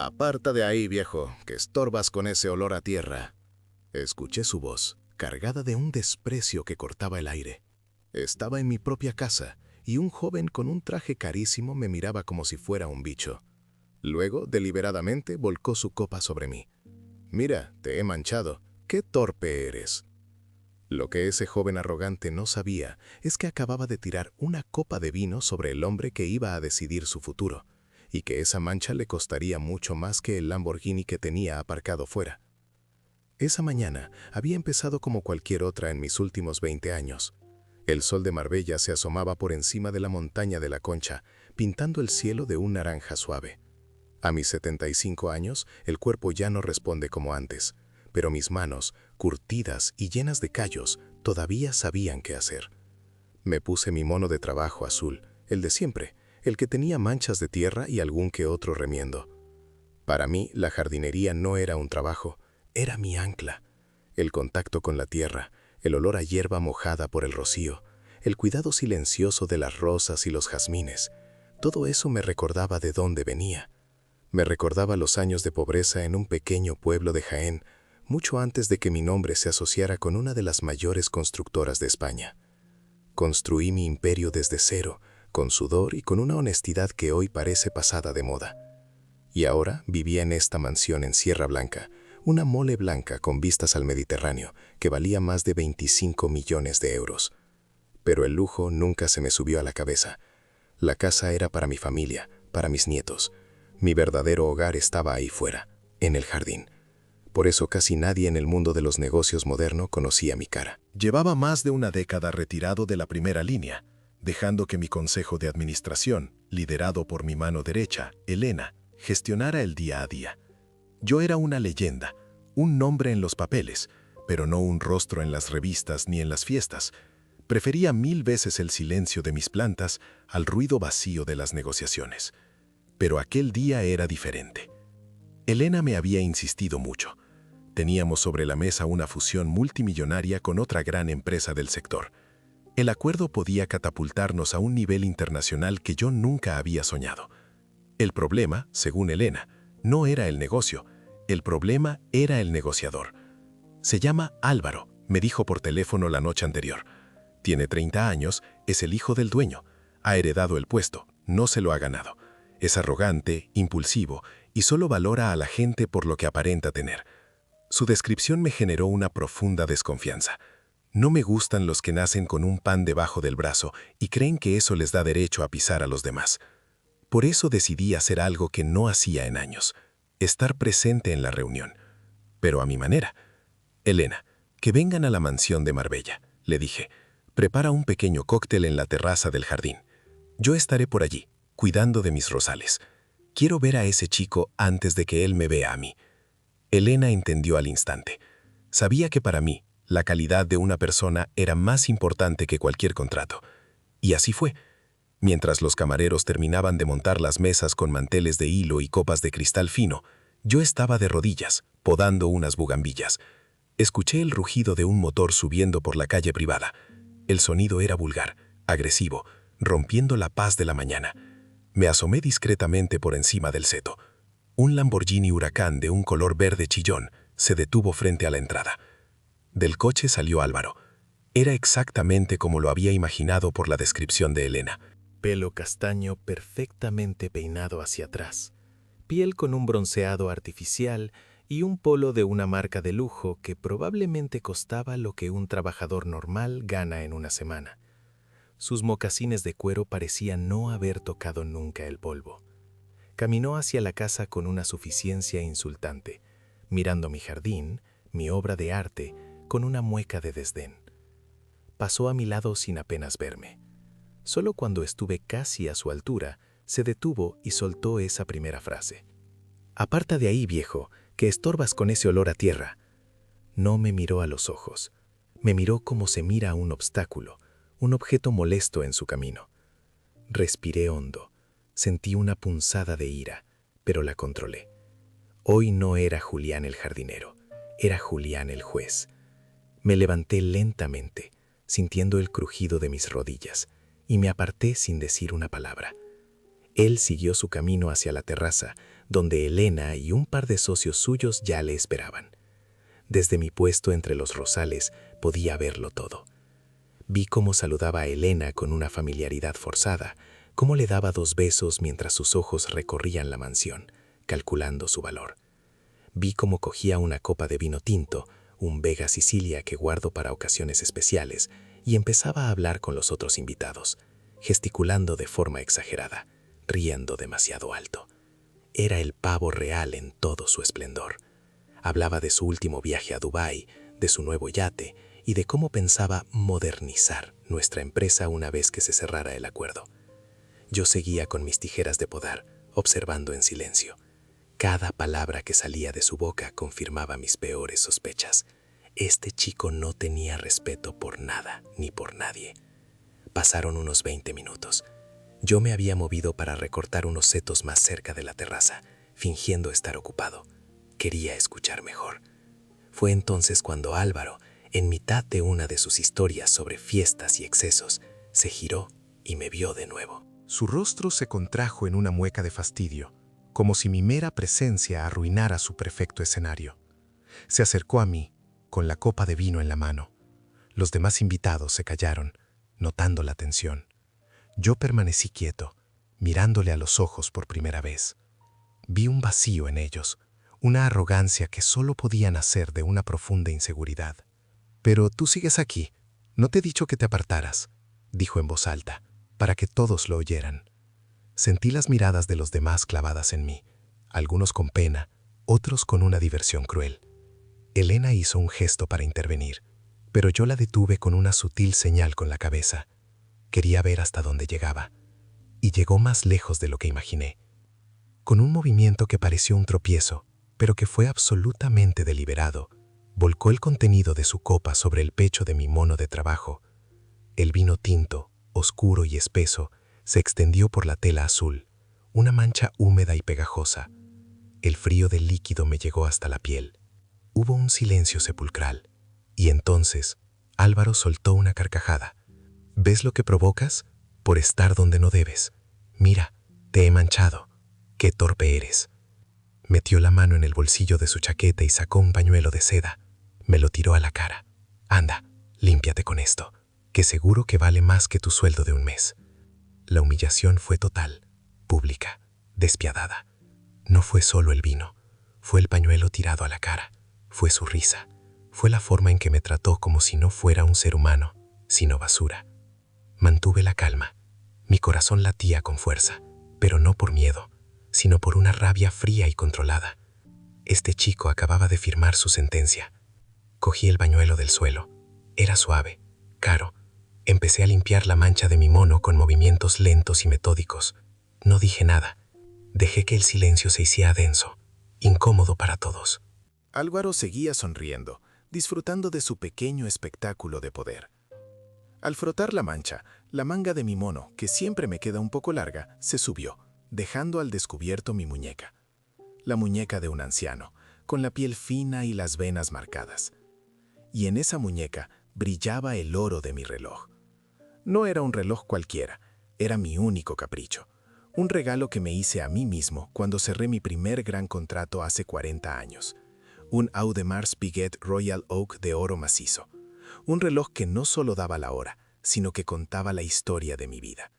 Aparta de ahí, viejo, que estorbas con ese olor a tierra. Escuché su voz, cargada de un desprecio que cortaba el aire. Estaba en mi propia casa, y un joven con un traje carísimo me miraba como si fuera un bicho. Luego, deliberadamente, volcó su copa sobre mí. «Mira, te he manchado. ¡Qué torpe eres!». Lo que ese joven arrogante no sabía es que acababa de tirar una copa de vino sobre el hombre que iba a decidir su futuro, y que esa mancha le costaría mucho más que el Lamborghini que tenía aparcado fuera. Esa mañana había empezado como cualquier otra en mis últimos 20 años. El sol de Marbella se asomaba por encima de la montaña de la Concha, pintando el cielo de un naranja suave. A mis 75 años, el cuerpo ya no responde como antes, pero mis manos, curtidas y llenas de callos, todavía sabían qué hacer. Me puse mi mono de trabajo azul, el de siempre, el que tenía manchas de tierra y algún que otro remiendo. Para mí, la jardinería no era un trabajo, era mi ancla. El contacto con la tierra, el olor a hierba mojada por el rocío, el cuidado silencioso de las rosas y los jazmines, todo eso me recordaba de dónde venía. Me recordaba los años de pobreza en un pequeño pueblo de Jaén, mucho antes de que mi nombre se asociara con una de las mayores constructoras de España. Construí mi imperio desde cero, con sudor y con una honestidad que hoy parece pasada de moda. Y ahora vivía en esta mansión en Sierra Blanca, una mole blanca con vistas al Mediterráneo, que valía más de 25 millones de euros. Pero el lujo nunca se me subió a la cabeza. La casa era para mi familia, para mis nietos. Mi verdadero hogar estaba ahí fuera, en el jardín. Por eso casi nadie en el mundo de los negocios moderno conocía mi cara. Llevaba más de una década retirado de la primera línea, dejando que mi consejo de administración, liderado por mi mano derecha, Elena, gestionara el día a día. Yo era una leyenda, un nombre en los papeles, pero no un rostro en las revistas ni en las fiestas. Prefería 1000 veces el silencio de mis plantas al ruido vacío de las negociaciones. Pero aquel día era diferente. Elena me había insistido mucho. Teníamos sobre la mesa una fusión multimillonaria con otra gran empresa del sector. El acuerdo podía catapultarnos a un nivel internacional que yo nunca había soñado. El problema, según Elena, no era el negocio. El problema era el negociador. Se llama Álvaro, me dijo por teléfono la noche anterior. Tiene 30 años, es el hijo del dueño. Ha heredado el puesto, no se lo ha ganado. Es arrogante, impulsivo y solo valora a la gente por lo que aparenta tener. Su descripción me generó una profunda desconfianza. No me gustan los que nacen con un pan debajo del brazo y creen que eso les da derecho a pisar a los demás. Por eso decidí hacer algo que no hacía en años, estar presente en la reunión. Pero a mi manera. Elena, que vengan a la mansión de Marbella, le dije. Prepara un pequeño cóctel en la terraza del jardín. Yo estaré por allí, cuidando de mis rosales. Quiero ver a ese chico antes de que él me vea a mí. Elena entendió al instante. Sabía que para mí, la calidad de una persona era más importante que cualquier contrato. Y así fue. Mientras los camareros terminaban de montar las mesas con manteles de hilo y copas de cristal fino, yo estaba de rodillas, podando unas bugambillas. Escuché el rugido de un motor subiendo por la calle privada. El sonido era vulgar, agresivo, rompiendo la paz de la mañana. Me asomé discretamente por encima del seto. Un Lamborghini Huracán de un color verde chillón se detuvo frente a la entrada. Del coche salió Álvaro. Era exactamente como lo había imaginado por la descripción de Elena. Pelo castaño perfectamente peinado hacia atrás, piel con un bronceado artificial y un polo de una marca de lujo que probablemente costaba lo que un trabajador normal gana en una semana. Sus mocasines de cuero parecían no haber tocado nunca el polvo. Caminó hacia la casa con una suficiencia insultante, mirando mi jardín, mi obra de arte, con una mueca de desdén. Pasó a mi lado sin apenas verme. Solo cuando estuve casi a su altura, se detuvo y soltó esa primera frase. «Aparta de ahí, viejo, que estorbas con ese olor a tierra». No me miró a los ojos. Me miró como se mira a un obstáculo, un objeto molesto en su camino. Respiré hondo. Sentí una punzada de ira, pero la controlé. Hoy no era Julián el jardinero, era Julián el juez. Me levanté lentamente, sintiendo el crujido de mis rodillas, y me aparté sin decir una palabra. Él siguió su camino hacia la terraza, donde Elena y un par de socios suyos ya le esperaban. Desde mi puesto entre los rosales podía verlo todo. Vi cómo saludaba a Elena con una familiaridad forzada, cómo le daba 2 besos mientras sus ojos recorrían la mansión, calculando su valor. Vi cómo cogía una copa de vino tinto, un Vega Sicilia que guardo para ocasiones especiales, y empezaba a hablar con los otros invitados, gesticulando de forma exagerada, riendo demasiado alto. Era el pavo real en todo su esplendor. Hablaba de su último viaje a Dubái, de su nuevo yate y de cómo pensaba modernizar nuestra empresa una vez que se cerrara el acuerdo. Yo seguía con mis tijeras de podar, observando en silencio. Cada palabra que salía de su boca confirmaba mis peores sospechas. Este chico no tenía respeto por nada ni por nadie. Pasaron unos 20 minutos. Yo me había movido para recortar unos setos más cerca de la terraza, fingiendo estar ocupado. Quería escuchar mejor. Fue entonces cuando Álvaro, en mitad de una de sus historias sobre fiestas y excesos, se giró y me vio de nuevo. Su rostro se contrajo en una mueca de fastidio, como si mi mera presencia arruinara su perfecto escenario. Se acercó a mí, con la copa de vino en la mano. Los demás invitados se callaron, notando la tensión. Yo permanecí quieto, mirándole a los ojos por primera vez. Vi un vacío en ellos, una arrogancia que solo podía nacer de una profunda inseguridad. «Pero tú sigues aquí. No te he dicho que te apartaras», dijo en voz alta, para que todos lo oyeran. Sentí las miradas de los demás clavadas en mí, algunos con pena, otros con una diversión cruel. Elena hizo un gesto para intervenir, pero yo la detuve con una sutil señal con la cabeza. Quería ver hasta dónde llegaba, y llegó más lejos de lo que imaginé. Con un movimiento que pareció un tropiezo, pero que fue absolutamente deliberado, volcó el contenido de su copa sobre el pecho de mi mono de trabajo. El vino tinto, oscuro y espeso, se extendió por la tela azul, una mancha húmeda y pegajosa. El frío del líquido me llegó hasta la piel. Hubo un silencio sepulcral, y entonces Álvaro soltó una carcajada. «¿Ves lo que provocas? Por estar donde no debes. Mira, te he manchado. ¡Qué torpe eres!». Metió la mano en el bolsillo de su chaqueta y sacó un pañuelo de seda. Me lo tiró a la cara. «Anda, límpiate con esto, que seguro que vale más que tu sueldo de un mes». La humillación fue total, pública, despiadada. No fue solo el vino, fue el pañuelo tirado a la cara, fue su risa, fue la forma en que me trató como si no fuera un ser humano, sino basura. Mantuve la calma. Mi corazón latía con fuerza, pero no por miedo, sino por una rabia fría y controlada. Este chico acababa de firmar su sentencia. Cogí el pañuelo del suelo. Era suave, caro. Empecé a limpiar la mancha de mi mono con movimientos lentos y metódicos. No dije nada. Dejé que el silencio se hiciera denso, incómodo para todos. Álvaro seguía sonriendo, disfrutando de su pequeño espectáculo de poder. Al frotar la mancha, la manga de mi mono, que siempre me queda un poco larga, se subió, dejando al descubierto mi muñeca. La muñeca de un anciano, con la piel fina y las venas marcadas. Y en esa muñeca brillaba el oro de mi reloj. No era un reloj cualquiera, era mi único capricho. Un regalo que me hice a mí mismo cuando cerré mi primer gran contrato hace 40 años. Un Audemars Piguet Royal Oak de oro macizo. Un reloj que no solo daba la hora, sino que contaba la historia de mi vida.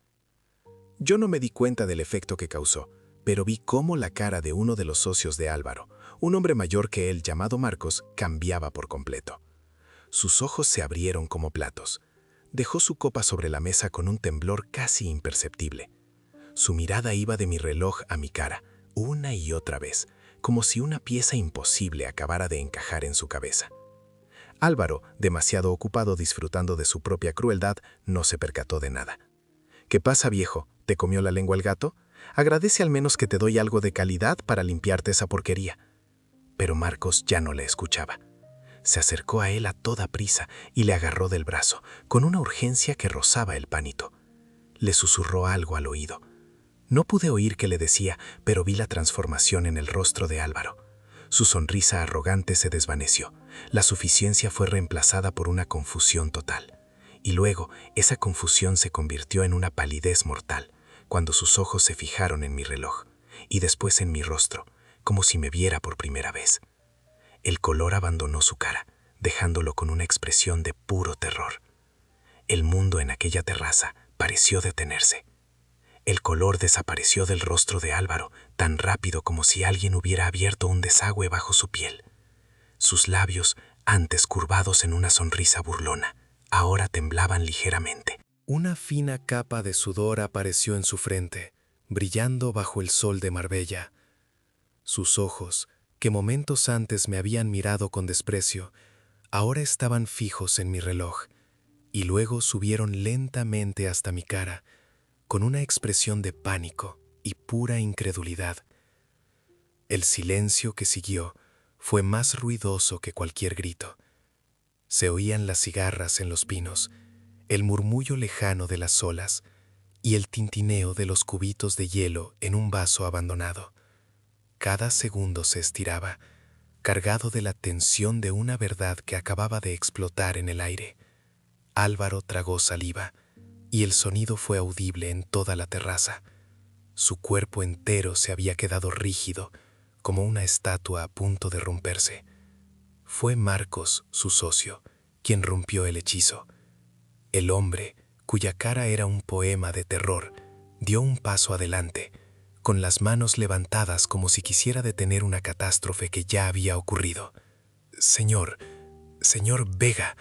Yo no me di cuenta del efecto que causó, pero vi cómo la cara de uno de los socios de Álvaro, un hombre mayor que él llamado Marcos, cambiaba por completo. Sus ojos se abrieron como platos. Dejó su copa sobre la mesa con un temblor casi imperceptible. Su mirada iba de mi reloj a mi cara, una y otra vez, como si una pieza imposible acabara de encajar en su cabeza. Álvaro, demasiado ocupado disfrutando de su propia crueldad, no se percató de nada. «¿Qué pasa, viejo? ¿Te comió la lengua el gato? Agradece al menos que te doy algo de calidad para limpiarte esa porquería». Pero Marcos ya no le escuchaba. Se acercó a él a toda prisa y le agarró del brazo, con una urgencia que rozaba el pánico. Le susurró algo al oído. No pude oír qué le decía, pero vi la transformación en el rostro de Álvaro. Su sonrisa arrogante se desvaneció. La suficiencia fue reemplazada por una confusión total. Y luego, esa confusión se convirtió en una palidez mortal, cuando sus ojos se fijaron en mi reloj. y después en mi rostro, como si me viera por primera vez. El color abandonó su cara, dejándolo con una expresión de puro terror. El mundo en aquella terraza pareció detenerse. El color desapareció del rostro de Álvaro tan rápido como si alguien hubiera abierto un desagüe bajo su piel. Sus labios, antes curvados en una sonrisa burlona, ahora temblaban ligeramente. Una fina capa de sudor apareció en su frente, brillando bajo el sol de Marbella. Sus ojos, que momentos antes me habían mirado con desprecio, ahora estaban fijos en mi reloj, y luego subieron lentamente hasta mi cara, con una expresión de pánico y pura incredulidad. El silencio que siguió fue más ruidoso que cualquier grito. Se oían las cigarras en los pinos, el murmullo lejano de las olas y el tintineo de los cubitos de hielo en un vaso abandonado. Cada segundo se estiraba, cargado de la tensión de una verdad que acababa de explotar en el aire. Álvaro tragó saliva, y el sonido fue audible en toda la terraza. Su cuerpo entero se había quedado rígido, como una estatua a punto de romperse. Fue Marcos, su socio, quien rompió el hechizo. El hombre, cuya cara era un poema de terror, dio un paso adelante, con las manos levantadas como si quisiera detener una catástrofe que ya había ocurrido. Señor Vega,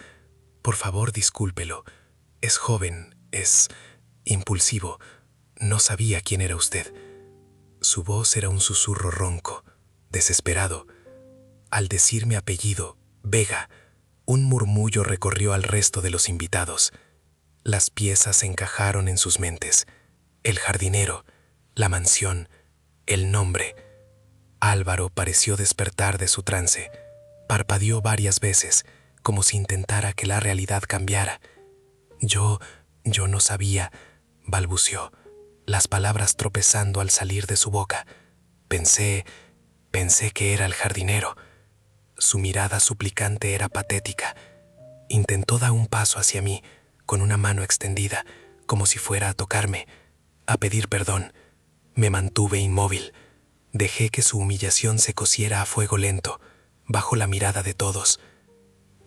por favor discúlpelo. Es joven, es impulsivo. No sabía quién era usted. Su voz era un susurro ronco, desesperado. Al decir mi apellido, Vega, un murmullo recorrió al resto de los invitados. Las piezas se encajaron en sus mentes. El jardinero, la mansión, el nombre. Álvaro pareció despertar de su trance. Parpadeó varias veces, como si intentara que la realidad cambiara. Yo no sabía, balbuceó, las palabras tropezando al salir de su boca. Pensé que era el jardinero. Su mirada suplicante era patética. Intentó dar un paso hacia mí, con una mano extendida, como si fuera a tocarme, a pedir perdón. Me mantuve inmóvil. Dejé que su humillación se cociera a fuego lento, bajo la mirada de todos.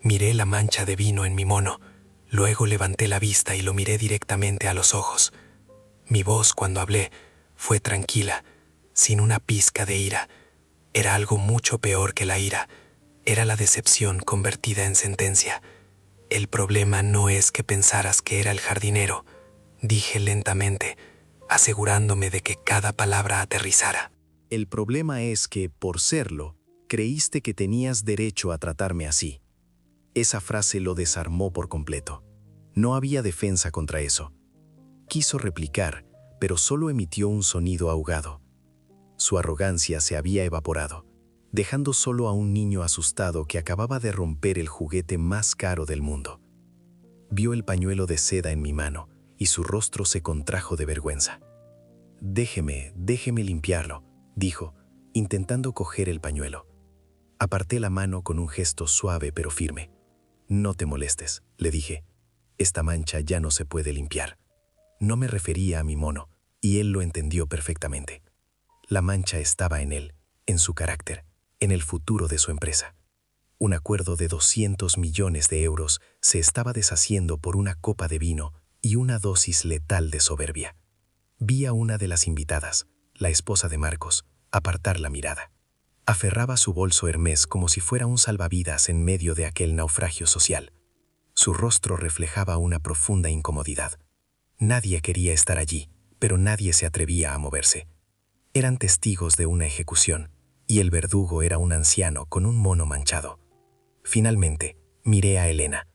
Miré la mancha de vino en mi mono. Luego levanté la vista y lo miré directamente a los ojos. Mi voz, cuando hablé, fue tranquila, sin una pizca de ira. Era algo mucho peor que la ira. Era la decepción convertida en sentencia. El problema no es que pensaras que era el jardinero, dije lentamente, asegurándome de que cada palabra aterrizara. El problema es que, por serlo, creíste que tenías derecho a tratarme así. Esa frase lo desarmó por completo. No había defensa contra eso. Quiso replicar, pero solo emitió un sonido ahogado. Su arrogancia se había evaporado, dejando solo a un niño asustado que acababa de romper el juguete más caro del mundo. Vio el pañuelo de seda en mi mano y su rostro se contrajo de vergüenza. Déjeme limpiarlo, dijo, intentando coger el pañuelo. Aparté la mano con un gesto suave pero firme. No te molestes, le dije. Esta mancha ya no se puede limpiar. No me refería a mi mono, y él lo entendió perfectamente. La mancha estaba en él, en su carácter, en el futuro de su empresa. Un acuerdo de 200 millones de euros se estaba deshaciendo por una copa de vino y una dosis letal de soberbia. Vi a una de las invitadas, la esposa de Marcos, apartar la mirada. Aferraba su bolso Hermès como si fuera un salvavidas en medio de aquel naufragio social. Su rostro reflejaba una profunda incomodidad. Nadie quería estar allí, pero nadie se atrevía a moverse. Eran testigos de una ejecución, y el verdugo era un anciano con un mono manchado. Finalmente, miré a Elena.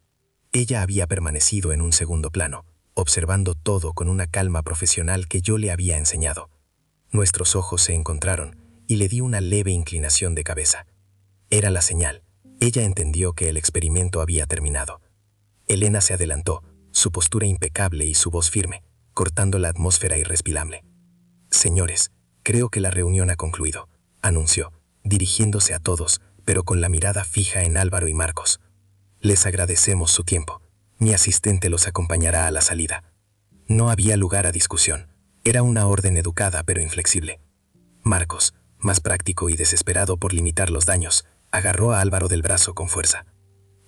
Ella había permanecido en un segundo plano, observando todo con una calma profesional que yo le había enseñado. Nuestros ojos se encontraron, y le di una leve inclinación de cabeza. Era la señal. Ella entendió que el experimento había terminado. Elena se adelantó, su postura impecable y su voz firme, cortando la atmósfera irrespirable. «Señores, creo que la reunión ha concluido», anunció, dirigiéndose a todos, pero con la mirada fija en Álvaro y Marcos. «Les agradecemos su tiempo. Mi asistente los acompañará a la salida». No había lugar a discusión. Era una orden educada pero inflexible. Marcos, más práctico y desesperado por limitar los daños, agarró a Álvaro del brazo con fuerza.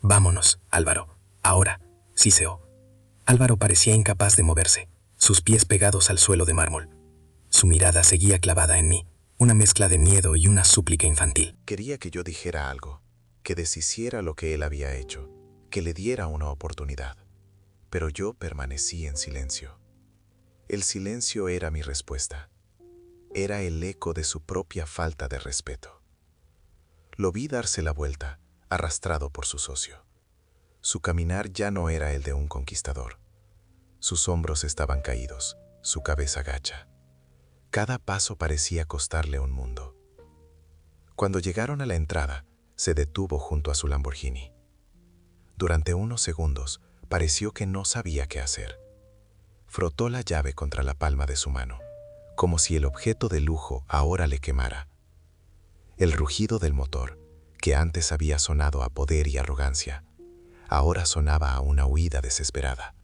«Vámonos, Álvaro. Ahora», siseó. Álvaro parecía incapaz de moverse, sus pies pegados al suelo de mármol. Su mirada seguía clavada en mí, una mezcla de miedo y una súplica infantil. Quería que yo dijera algo, que deshiciera lo que él había hecho, que le diera una oportunidad. Pero yo permanecí en silencio. El silencio era mi respuesta. Era el eco de su propia falta de respeto. Lo vi darse la vuelta, arrastrado por su socio. Su caminar ya no era el de un conquistador. Sus hombros estaban caídos, su cabeza gacha. Cada paso parecía costarle un mundo. Cuando llegaron a la entrada, se detuvo junto a su Lamborghini. Durante unos segundos, pareció que no sabía qué hacer. Frotó la llave contra la palma de su mano, como si el objeto de lujo ahora le quemara. El rugido del motor, que antes había sonado a poder y arrogancia, ahora sonaba a una huida desesperada.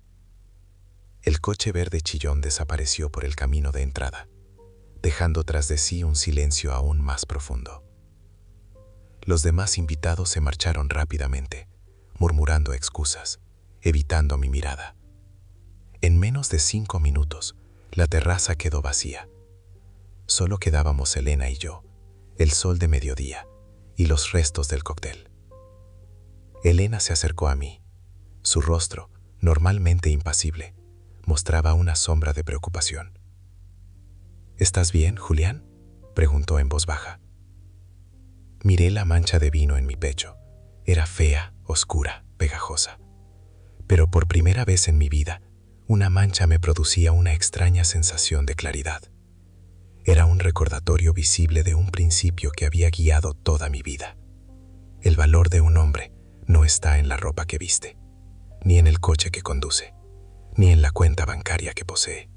El coche verde chillón desapareció por el camino de entrada, dejando tras de sí un silencio aún más profundo. Los demás invitados se marcharon rápidamente, murmurando excusas, evitando mi mirada. En menos de 5 minutos, la terraza quedó vacía. Solo quedábamos Elena y yo, el sol de mediodía y los restos del cóctel. Elena se acercó a mí. Su rostro, normalmente impasible, mostraba una sombra de preocupación. «¿Estás bien, Julián?», preguntó en voz baja. Miré la mancha de vino en mi pecho. Era fea, oscura, pegajosa. Pero por primera vez en mi vida, una mancha me producía una extraña sensación de claridad. Era un recordatorio visible de un principio que había guiado toda mi vida. El valor de un hombre no está en la ropa que viste, ni en el coche que conduce, ni en la cuenta bancaria que posee.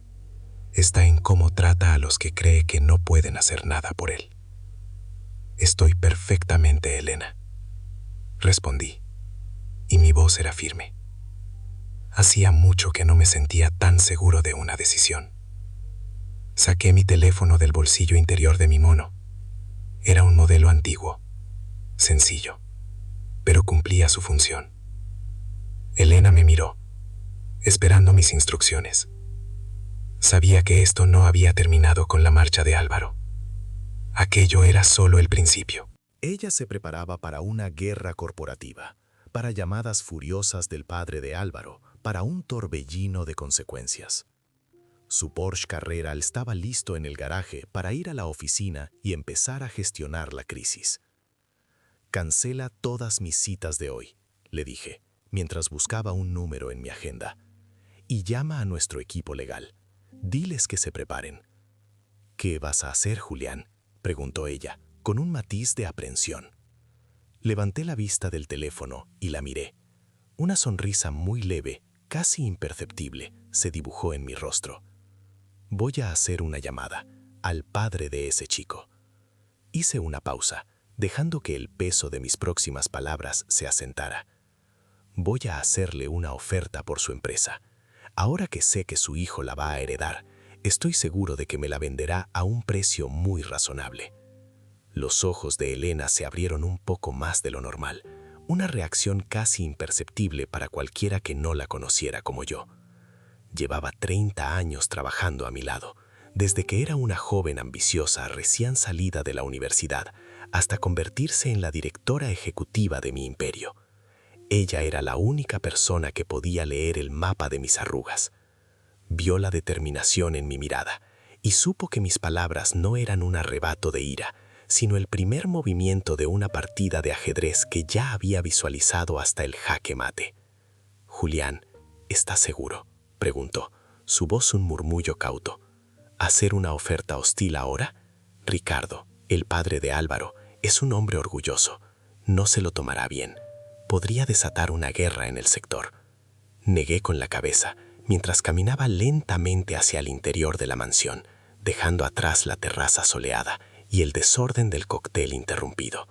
Está en cómo trata a los que cree que no pueden hacer nada por él. «Estoy perfectamente, Elena», respondí, y mi voz era firme. Hacía mucho que no me sentía tan seguro de una decisión. Saqué mi teléfono del bolsillo interior de mi mono. Era un modelo antiguo, sencillo, pero cumplía su función. Elena me miró, esperando mis instrucciones. Sabía que esto no había terminado con la marcha de Álvaro. Aquello era solo el principio. Ella se preparaba para una guerra corporativa, para llamadas furiosas del padre de Álvaro, para un torbellino de consecuencias. Su Porsche Carrera estaba listo en el garaje para ir a la oficina y empezar a gestionar la crisis. «Cancela todas mis citas de hoy», le dije, mientras buscaba un número en mi agenda. «Y llama a nuestro equipo legal. Diles que se preparen». «¿Qué vas a hacer, Julián?», preguntó ella, con un matiz de aprensión. Levanté la vista del teléfono y la miré. Una sonrisa muy leve, casi imperceptible, se dibujó en mi rostro. «Voy a hacer una llamada al padre de ese chico». Hice una pausa, dejando que el peso de mis próximas palabras se asentara. «Voy a hacerle una oferta por su empresa. Ahora que sé que su hijo la va a heredar, estoy seguro de que me la venderá a un precio muy razonable». Los ojos de Elena se abrieron un poco más de lo normal, una reacción casi imperceptible para cualquiera que no la conociera como yo. Llevaba 30 años trabajando a mi lado, desde que era una joven ambiciosa recién salida de la universidad hasta convertirse en la directora ejecutiva de mi imperio. Ella era la única persona que podía leer el mapa de mis arrugas. Vio la determinación en mi mirada y supo que mis palabras no eran un arrebato de ira, sino el primer movimiento de una partida de ajedrez que ya había visualizado hasta el jaque mate. «Julián, ¿estás seguro?», preguntó, su voz un murmullo cauto. «¿Hacer una oferta hostil ahora? Ricardo, el padre de Álvaro, es un hombre orgulloso. No se lo tomará bien. Podría desatar una guerra en el sector». Negué con la cabeza, mientras caminaba lentamente hacia el interior de la mansión, dejando atrás la terraza soleada y el desorden del cóctel interrumpido.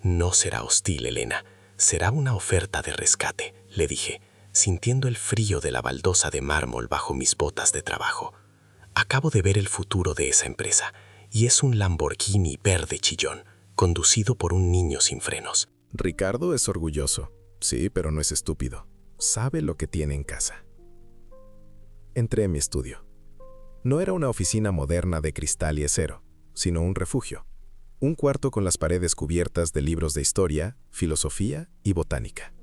«No será hostil, Elena. Será una oferta de rescate», le dije, sintiendo el frío de la baldosa de mármol bajo mis botas de trabajo. «Acabo de ver el futuro de esa empresa y es un Lamborghini verde chillón, conducido por un niño sin frenos. Ricardo es orgulloso, sí, pero no es estúpido. Sabe lo que tiene en casa. Entré en mi estudio. No era una oficina moderna de cristal y acero, sino un refugio. Un cuarto con las paredes cubiertas de libros de historia, filosofía y botánica.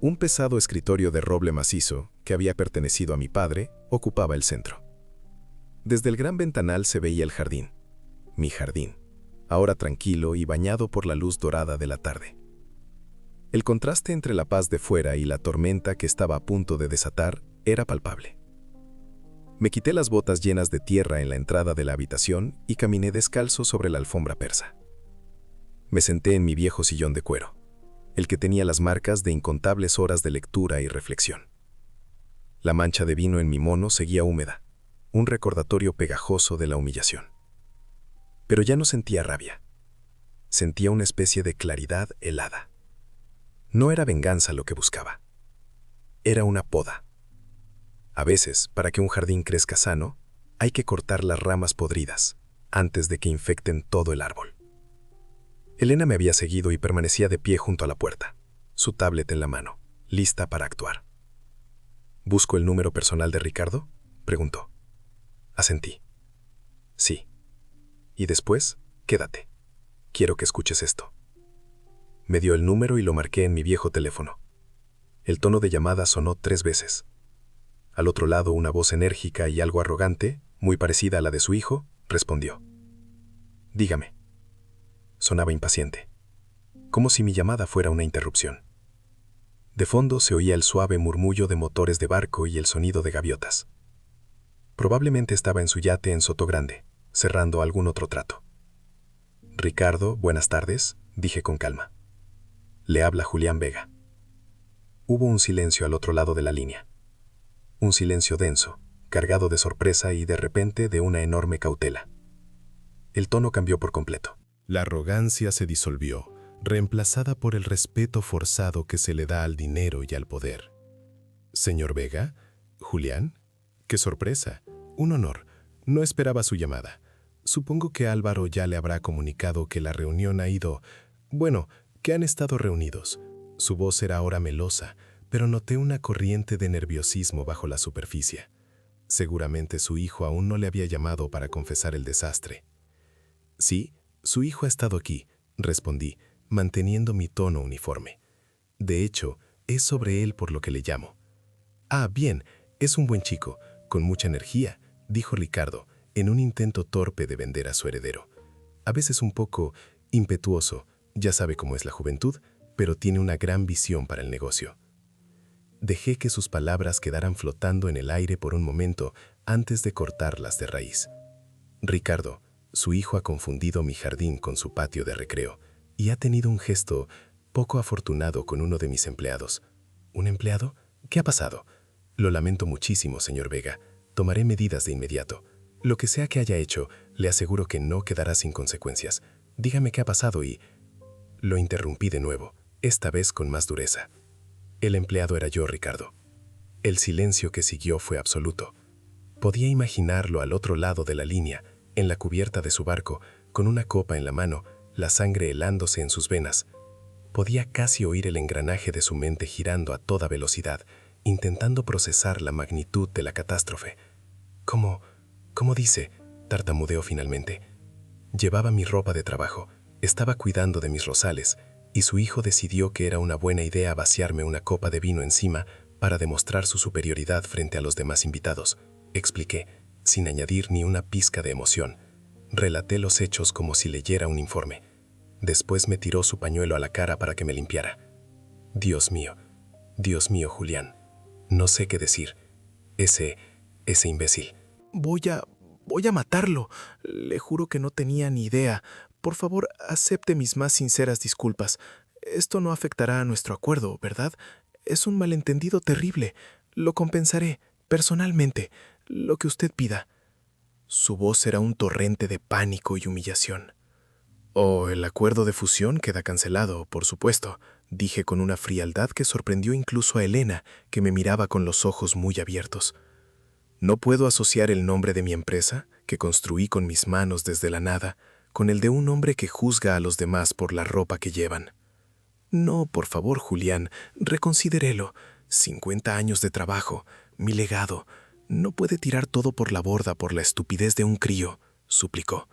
Un pesado escritorio de roble macizo, que había pertenecido a mi padre, ocupaba el centro. Desde el gran ventanal se veía el jardín, mi jardín, ahora tranquilo y bañado por la luz dorada de la tarde. El contraste entre la paz de fuera y la tormenta que estaba a punto de desatar era palpable. Me quité las botas llenas de tierra en la entrada de la habitación y caminé descalzo sobre la alfombra persa. Me senté en mi viejo sillón de cuero, el que tenía las marcas de incontables horas de lectura y reflexión. La mancha de vino en mi mono seguía húmeda, un recordatorio pegajoso de la humillación. Pero ya no sentía rabia. Sentía una especie de claridad helada. No era venganza lo que buscaba. Era una poda. A veces, para que un jardín crezca sano, hay que cortar las ramas podridas antes de que infecten todo el árbol. Elena me había seguido y permanecía de pie junto a la puerta, su tablet en la mano, lista para actuar. ¿Busco el número personal de Ricardo?, preguntó. Asentí. Sí. Y después, quédate. Quiero que escuches esto. Me dio el número y lo marqué en mi viejo teléfono. El tono de llamada sonó 3 veces. Al otro lado, una voz enérgica y algo arrogante, muy parecida a la de su hijo, respondió. Dígame. Sonaba impaciente, como si mi llamada fuera una interrupción. De fondo se oía el suave murmullo de motores de barco y el sonido de gaviotas. Probablemente estaba en su yate en Sotogrande, cerrando algún otro trato. Ricardo, buenas tardes, dije con calma. Le habla Julián Vega. Hubo un silencio al otro lado de la línea. Un silencio denso, cargado de sorpresa y de repente de una enorme cautela. El tono cambió por completo. La arrogancia se disolvió, reemplazada por el respeto forzado que se le da al dinero y al poder. Señor Vega, Julián, qué sorpresa, un honor. No esperaba su llamada. Supongo que Álvaro ya le habrá comunicado que la reunión ha ido... Bueno, que han estado reunidos. Su voz era ahora melosa, pero noté una corriente de nerviosismo bajo la superficie. Seguramente su hijo aún no le había llamado para confesar el desastre. Sí, su hijo ha estado aquí, respondí, manteniendo mi tono uniforme. De hecho, es sobre él por lo que le llamo. Ah, bien, es un buen chico, con mucha energía, dijo Ricardo, en un intento torpe de vender a su heredero. A veces un poco impetuoso, ya sabe cómo es la juventud, pero tiene una gran visión para el negocio. Dejé que sus palabras quedaran flotando en el aire por un momento antes de cortarlas de raíz. Ricardo, su hijo ha confundido mi jardín con su patio de recreo y ha tenido un gesto poco afortunado con uno de mis empleados. ¿Un empleado? ¿Qué ha pasado? Lo lamento muchísimo, señor Vega. Tomaré medidas de inmediato. Lo que sea que haya hecho, le aseguro que no quedará sin consecuencias. Dígame qué ha pasado y... Lo interrumpí de nuevo, esta vez con más dureza. El empleado era yo, Ricardo. El silencio que siguió fue absoluto. Podía imaginarlo al otro lado de la línea, en la cubierta de su barco, con una copa en la mano, la sangre helándose en sus venas. Podía casi oír el engranaje de su mente girando a toda velocidad, intentando procesar la magnitud de la catástrofe. ¿Cómo dice? Tartamudeó finalmente. Llevaba mi ropa de trabajo, estaba cuidando de mis rosales, y su hijo decidió que era una buena idea vaciarme una copa de vino encima para demostrar su superioridad frente a los demás invitados. Expliqué, sin añadir ni una pizca de emoción. Relaté los hechos como si leyera un informe. Después me tiró su pañuelo a la cara para que me limpiara. Dios mío, Julián. No sé qué decir. Ese imbécil. Voy a matarlo. Le juro que no tenía ni idea. Por favor, acepte mis más sinceras disculpas. Esto no afectará a nuestro acuerdo, ¿verdad? Es un malentendido terrible. Lo compensaré, personalmente, lo que usted pida. Su voz era un torrente de pánico y humillación. Oh, el acuerdo de fusión queda cancelado, por supuesto, dije con una frialdad que sorprendió incluso a Elena, que me miraba con los ojos muy abiertos. No puedo asociar el nombre de mi empresa, que construí con mis manos desde la nada, con el de un hombre que juzga a los demás por la ropa que llevan. No, por favor, Julián, reconsidérelo. 50 años de trabajo, mi legado. No puede tirar todo por la borda por la estupidez de un crío, suplicó.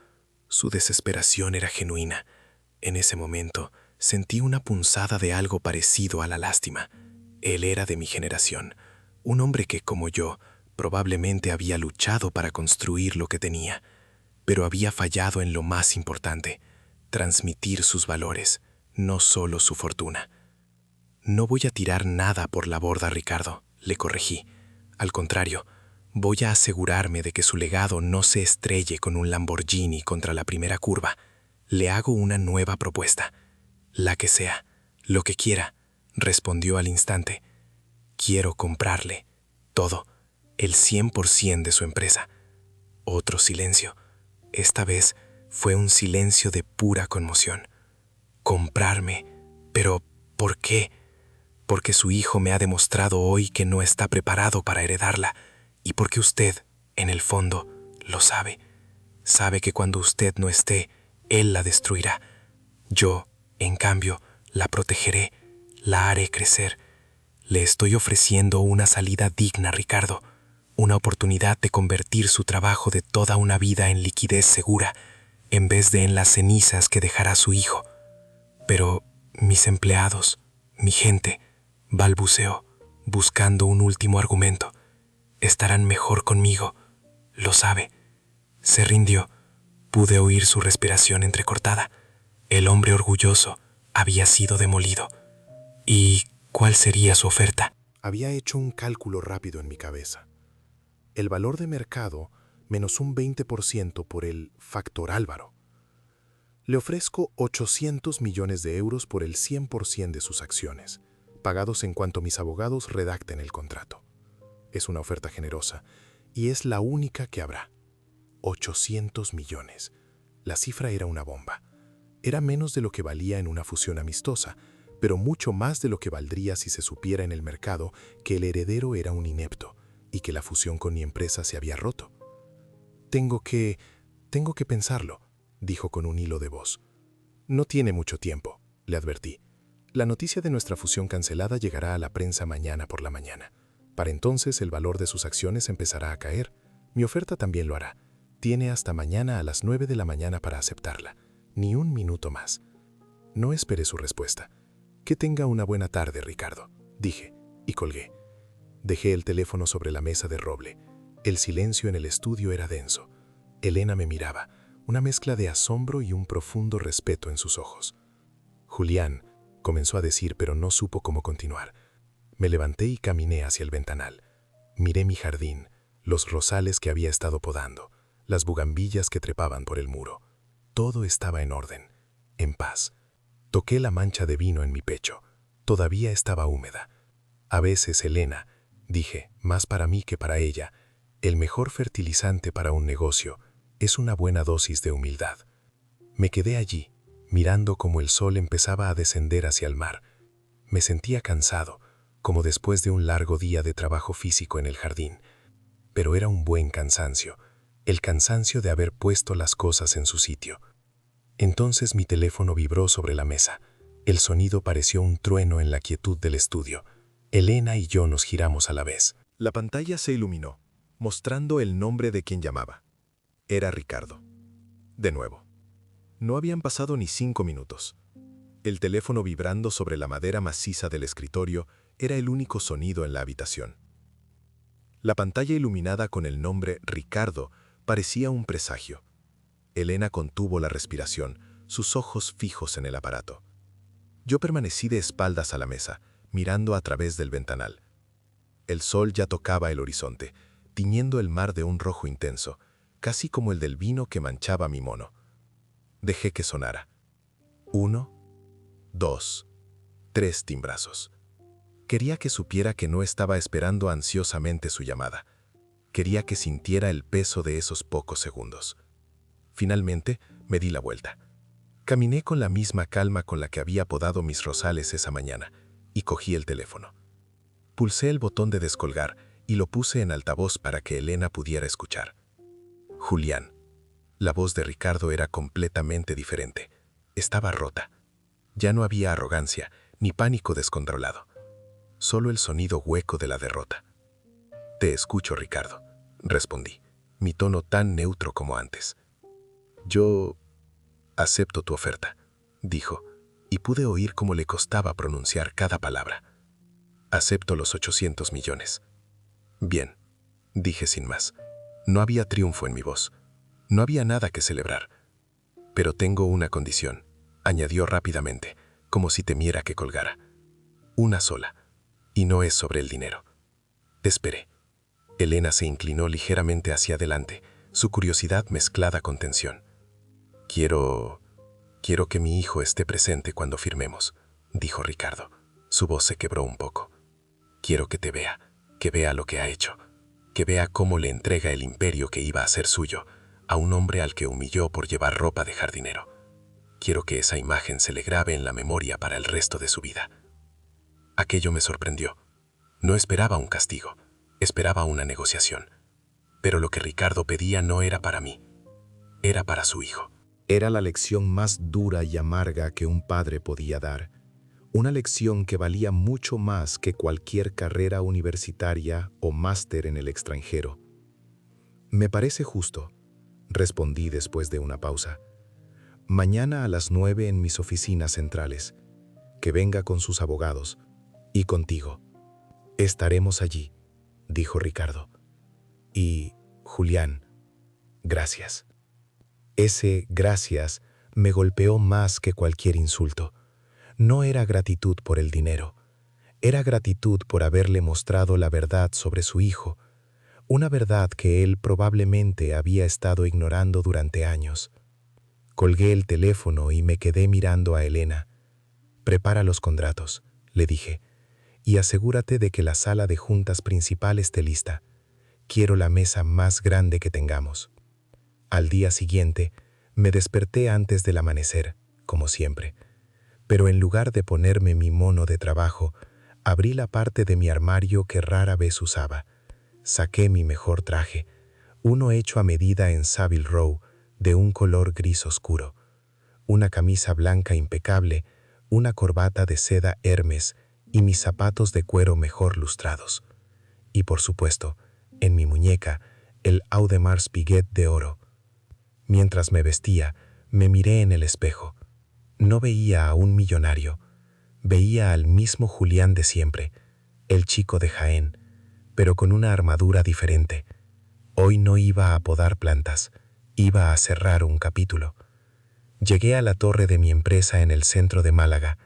Su desesperación era genuina. En ese momento, sentí una punzada de algo parecido a la lástima. Él era de mi generación, un hombre que, como yo, probablemente había luchado para construir lo que tenía, pero había fallado en lo más importante, transmitir sus valores, no solo su fortuna. No voy a tirar nada por la borda, Ricardo, le corregí. Al contrario, voy a asegurarme de que su legado no se estrelle con un Lamborghini contra la primera curva. Le hago una nueva propuesta. La que sea, lo que quiera, respondió al instante. Quiero comprarle todo, el 100% de su empresa. Otro silencio. Esta vez fue un silencio de pura conmoción. Comprarme. ¿Pero por qué? Porque su hijo me ha demostrado hoy que no está preparado para heredarla, y porque usted, en el fondo, lo sabe. Sabe que cuando usted no esté, él la destruirá. Yo, en cambio, la protegeré, la haré crecer. Le estoy ofreciendo una salida digna, Ricardo, una oportunidad de convertir su trabajo de toda una vida en liquidez segura, en vez de en las cenizas que dejará su hijo. Pero mis empleados, mi gente, balbuceó, buscando un último argumento. Estarán mejor conmigo, lo sabe. Se rindió. Pude oír su respiración entrecortada. El hombre orgulloso había sido demolido. ¿Y cuál sería su oferta? Había hecho un cálculo rápido en mi cabeza. El valor de mercado menos un 20% por el factor Álvaro. Le ofrezco 800 millones de euros por el 100% de sus acciones, pagados en cuanto mis abogados redacten el contrato. Es una oferta generosa y es la única que habrá. 800 millones. La cifra era una bomba. Era menos de lo que valía en una fusión amistosa, pero mucho más de lo que valdría si se supiera en el mercado que el heredero era un inepto y que la fusión con mi empresa se había roto. Tengo que pensarlo, dijo con un hilo de voz. No tiene mucho tiempo, le advertí. La noticia de nuestra fusión cancelada llegará a la prensa mañana por la mañana. Para entonces el valor de sus acciones empezará a caer. Mi oferta también lo hará. Tiene hasta mañana a las 9 de la mañana para aceptarla. Ni un minuto más. No esperé su respuesta. Que tenga una buena tarde, Ricardo, dije, y colgué. Dejé el teléfono sobre la mesa de roble. El silencio en el estudio era denso. Elena me miraba, una mezcla de asombro y un profundo respeto en sus ojos. Julián, comenzó a decir, pero no supo cómo continuar. Me levanté y caminé hacia el ventanal. Miré mi jardín, los rosales que había estado podando, las bugambillas que trepaban por el muro. Todo estaba en orden, en paz. Toqué la mancha de vino en mi pecho. Todavía estaba húmeda. A veces, Elena, dije, más para mí que para ella, el mejor fertilizante para un negocio es una buena dosis de humildad. Me quedé allí, mirando cómo el sol empezaba a descender hacia el mar. Me sentía cansado, como después de un largo día de trabajo físico en el jardín. Pero era un buen cansancio, el cansancio de haber puesto las cosas en su sitio. Entonces mi teléfono vibró sobre la mesa. El sonido pareció un trueno en la quietud del estudio. Elena y yo nos giramos a la vez. La pantalla se iluminó, mostrando el nombre de quien llamaba. Era Ricardo. De nuevo. No habían pasado ni 5 minutos. El teléfono vibrando sobre la madera maciza del escritorio era el único sonido en la habitación. La pantalla iluminada con el nombre Ricardo parecía un presagio. Elena contuvo la respiración, sus ojos fijos en el aparato. Yo permanecí de espaldas a la mesa, mirando a través del ventanal. El sol ya tocaba el horizonte, tiñendo el mar de un rojo intenso, casi como el del vino que manchaba mi mono. Dejé que sonara. 1, 2, 3 timbrazos. Quería que supiera que no estaba esperando ansiosamente su llamada. Quería que sintiera el peso de esos pocos segundos. Finalmente, me di la vuelta. Caminé con la misma calma con la que había podado mis rosales esa mañana y cogí el teléfono. Pulsé el botón de descolgar y lo puse en altavoz para que Elena pudiera escuchar. Julián. La voz de Ricardo era completamente diferente. Estaba rota. Ya no había arrogancia ni pánico descontrolado. Solo el sonido hueco de la derrota. Te escucho, Ricardo, respondí, mi tono tan neutro como antes. Yo acepto tu oferta, dijo, y pude oír cómo le costaba pronunciar cada palabra. Acepto los 800 millones. Bien, dije sin más. No había triunfo en mi voz. No había nada que celebrar. Pero tengo una condición, añadió rápidamente, como si temiera que colgara. Una sola, y no es sobre el dinero. Esperé. Elena se inclinó ligeramente hacia adelante, su curiosidad mezclada con tensión. Quiero que mi hijo esté presente cuando firmemos, dijo Ricardo. Su voz se quebró un poco. Quiero que vea lo que ha hecho, que vea cómo le entrega el imperio que iba a ser suyo a un hombre al que humilló por llevar ropa de jardinero. Quiero que esa imagen se le grabe en la memoria para el resto de su vida. Aquello me sorprendió. No esperaba un castigo, esperaba una negociación. Pero lo que Ricardo pedía no era para mí, era para su hijo. Era la lección más dura y amarga que un padre podía dar. Una lección que valía mucho más que cualquier carrera universitaria o máster en el extranjero. Me parece justo, respondí después de una pausa. Mañana a las 9 en mis oficinas centrales. Que venga con sus abogados y contigo. Estaremos allí, dijo Ricardo. Y, Julián, gracias. Ese gracias me golpeó más que cualquier insulto. No era gratitud por el dinero. Era gratitud por haberle mostrado la verdad sobre su hijo, una verdad que él probablemente había estado ignorando durante años. Colgué el teléfono y me quedé mirando a Elena. «Prepara los contratos», le dije, «y asegúrate de que la sala de juntas principal esté lista. Quiero la mesa más grande que tengamos». Al día siguiente, me desperté antes del amanecer, como siempre. Pero en lugar de ponerme mi mono de trabajo, abrí la parte de mi armario que rara vez usaba. Saqué mi mejor traje, uno hecho a medida en Savile Row, de un color gris oscuro, una camisa blanca impecable, una corbata de seda Hermes y mis zapatos de cuero mejor lustrados. Y por supuesto, en mi muñeca, el Audemars Piguet de oro. Mientras me vestía, me miré en el espejo. No veía a un millonario, veía al mismo Julián de siempre, el chico de Jaén, pero con una armadura diferente. Hoy no iba a podar plantas, iba a cerrar un capítulo. Llegué a la torre de mi empresa en el centro de Málaga.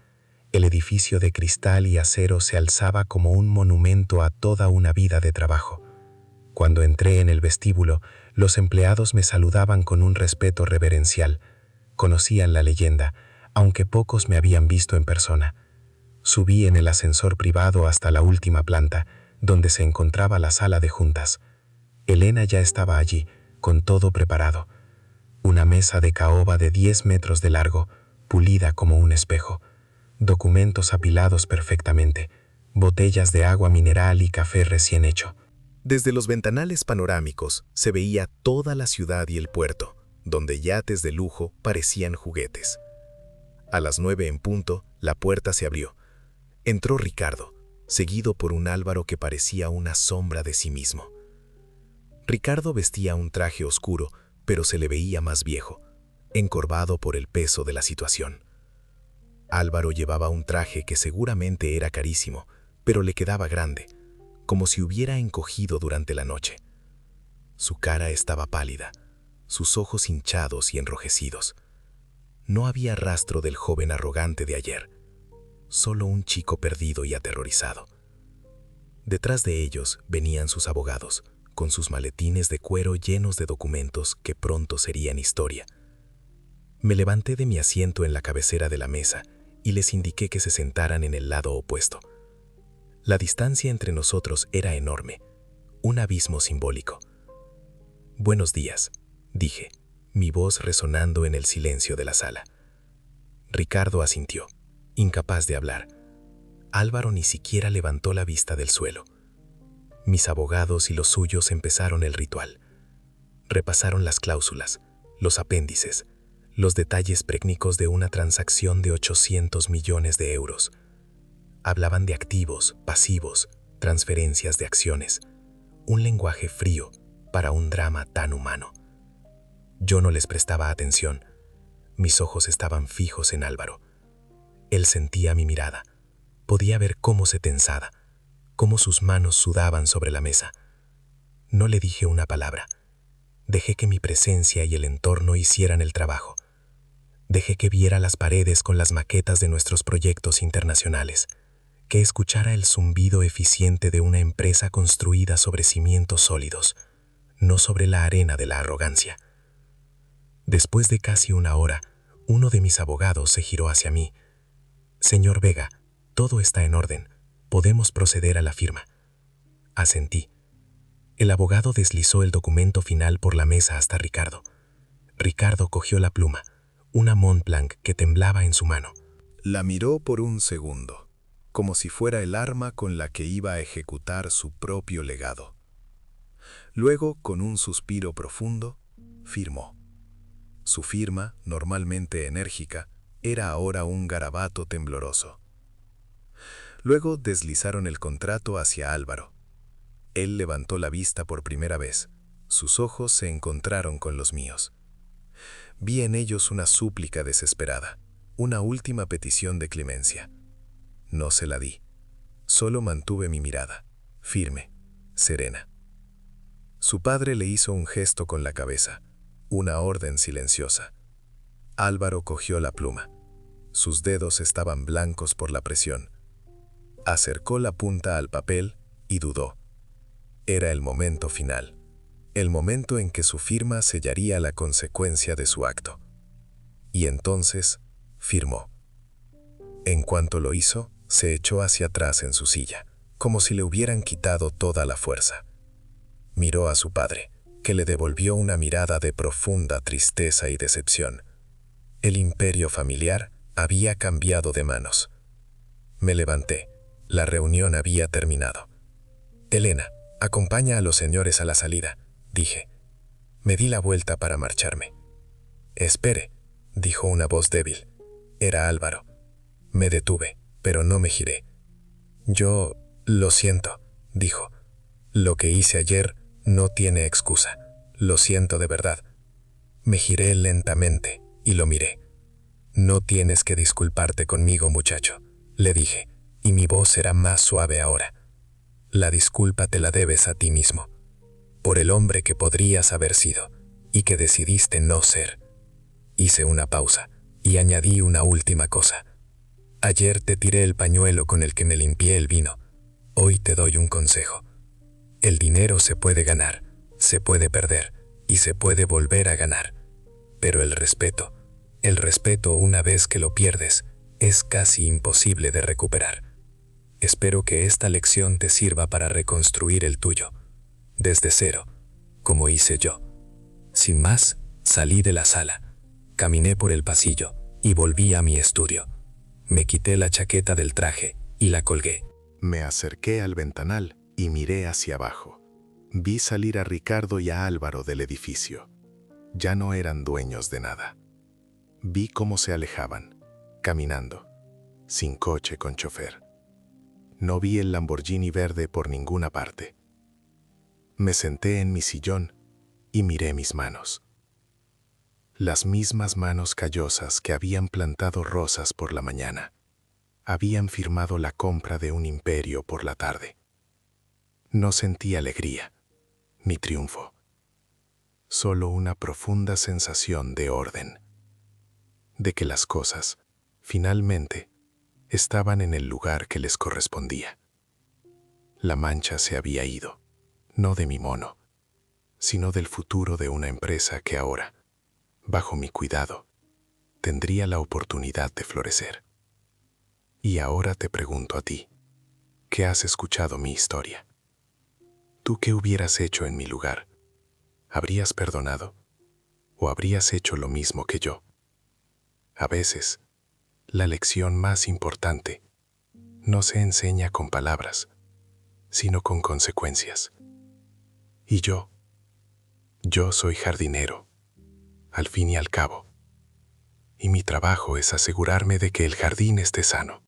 El edificio de cristal y acero se alzaba como un monumento a toda una vida de trabajo. Cuando entré en el vestíbulo, los empleados me saludaban con un respeto reverencial. Conocían la leyenda, aunque pocos me habían visto en persona. Subí en el ascensor privado hasta la última planta, donde se encontraba la sala de juntas. Elena ya estaba allí, con todo preparado. Una mesa de caoba de 10 metros de largo, pulida como un espejo. Documentos apilados perfectamente, botellas de agua mineral y café recién hecho. Desde los ventanales panorámicos se veía toda la ciudad y el puerto, donde yates de lujo parecían juguetes. A las 9 en punto, la puerta se abrió. Entró Ricardo, seguido por un Álvaro que parecía una sombra de sí mismo. Ricardo vestía un traje oscuro, pero se le veía más viejo, encorvado por el peso de la situación. Álvaro llevaba un traje que seguramente era carísimo, pero le quedaba grande, como si hubiera encogido durante la noche. Su cara estaba pálida, sus ojos hinchados y enrojecidos. No había rastro del joven arrogante de ayer, solo un chico perdido y aterrorizado. Detrás de ellos venían sus abogados, con sus maletines de cuero llenos de documentos que pronto serían historia. Me levanté de mi asiento en la cabecera de la mesa y les indiqué que se sentaran en el lado opuesto. La distancia entre nosotros era enorme, un abismo simbólico. «Buenos días», dije, mi voz resonando en el silencio de la sala. Ricardo asintió, incapaz de hablar. Álvaro ni siquiera levantó la vista del suelo. Mis abogados y los suyos empezaron el ritual. Repasaron las cláusulas, los apéndices, los detalles técnicos de una transacción de 800 millones de euros. Hablaban de activos, pasivos, transferencias de acciones, un lenguaje frío para un drama tan humano. Yo no les prestaba atención. Mis ojos estaban fijos en Álvaro. Él sentía mi mirada. Podía ver cómo se tensaba, cómo sus manos sudaban sobre la mesa. No le dije una palabra. Dejé que mi presencia y el entorno hicieran el trabajo. Dejé que viera las paredes con las maquetas de nuestros proyectos internacionales, que escuchara el zumbido eficiente de una empresa construida sobre cimientos sólidos, no sobre la arena de la arrogancia. Después de casi una hora, uno de mis abogados se giró hacia mí. «Señor Vega, todo está en orden. Podemos proceder a la firma». Asentí. El abogado deslizó el documento final por la mesa hasta Ricardo. Ricardo cogió la pluma, una Montblanc que temblaba en su mano. La miró por un segundo, como si fuera el arma con la que iba a ejecutar su propio legado. Luego, con un suspiro profundo, firmó. Su firma, normalmente enérgica, era ahora un garabato tembloroso. Luego deslizaron el contrato hacia Álvaro. Él levantó la vista por primera vez. Sus ojos se encontraron con los míos. Vi en ellos una súplica desesperada, una última petición de clemencia. No se la di. Solo mantuve mi mirada, firme, serena. Su padre le hizo un gesto con la cabeza, una orden silenciosa. Álvaro cogió la pluma. Sus dedos estaban blancos por la presión. Acercó la punta al papel y dudó. Era el momento final, el momento en que su firma sellaría la consecuencia de su acto. Y entonces firmó. En cuanto lo hizo, se echó hacia atrás en su silla, como si le hubieran quitado toda la fuerza. Miró a su padre, que le devolvió una mirada de profunda tristeza y decepción. El imperio familiar había cambiado de manos. Me levanté. La reunión había terminado. «Elena, acompaña a los señores a la salida», dije. Me di la vuelta para marcharme. «Espere», dijo una voz débil. Era Álvaro. Me detuve, pero no me giré. «Yo lo siento», dijo. «Lo que hice ayer no tiene excusa. Lo siento de verdad». Me giré lentamente y lo miré. «No tienes que disculparte conmigo, muchacho», le dije, y mi voz será más suave ahora. «La disculpa te la debes a ti mismo, por el hombre que podrías haber sido y que decidiste no ser». Hice una pausa y añadí una última cosa. «Ayer te tiré el pañuelo con el que me limpié el vino. Hoy te doy un consejo. El dinero se puede ganar, se puede perder y se puede volver a ganar. Pero el respeto una vez que lo pierdes, es casi imposible de recuperar. Espero que esta lección te sirva para reconstruir el tuyo, desde cero, como hice yo». Sin más, salí de la sala, caminé por el pasillo y volví a mi estudio. Me quité la chaqueta del traje y la colgué. Me acerqué al ventanal y miré hacia abajo. Vi salir a Ricardo y a Álvaro del edificio. Ya no eran dueños de nada. Vi cómo se alejaban, caminando, sin coche con chofer. No vi el Lamborghini verde por ninguna parte. Me senté en mi sillón y miré mis manos. Las mismas manos callosas que habían plantado rosas por la mañana. Habían firmado la compra de un imperio por la tarde. No sentí alegría, ni triunfo. Solo una profunda sensación de orden. De que las cosas, finalmente, estaban en el lugar que les correspondía. La mancha se había ido, no de mi mono, sino del futuro de una empresa que ahora, bajo mi cuidado, tendría la oportunidad de florecer. Y ahora te pregunto a ti, que has escuchado mi historia. ¿Tú qué hubieras hecho en mi lugar? ¿Habrías perdonado? ¿O habrías hecho lo mismo que yo? A veces, la lección más importante no se enseña con palabras, sino con consecuencias. Y yo Yo soy jardinero, al fin y al cabo, y mi trabajo es asegurarme de que el jardín esté sano.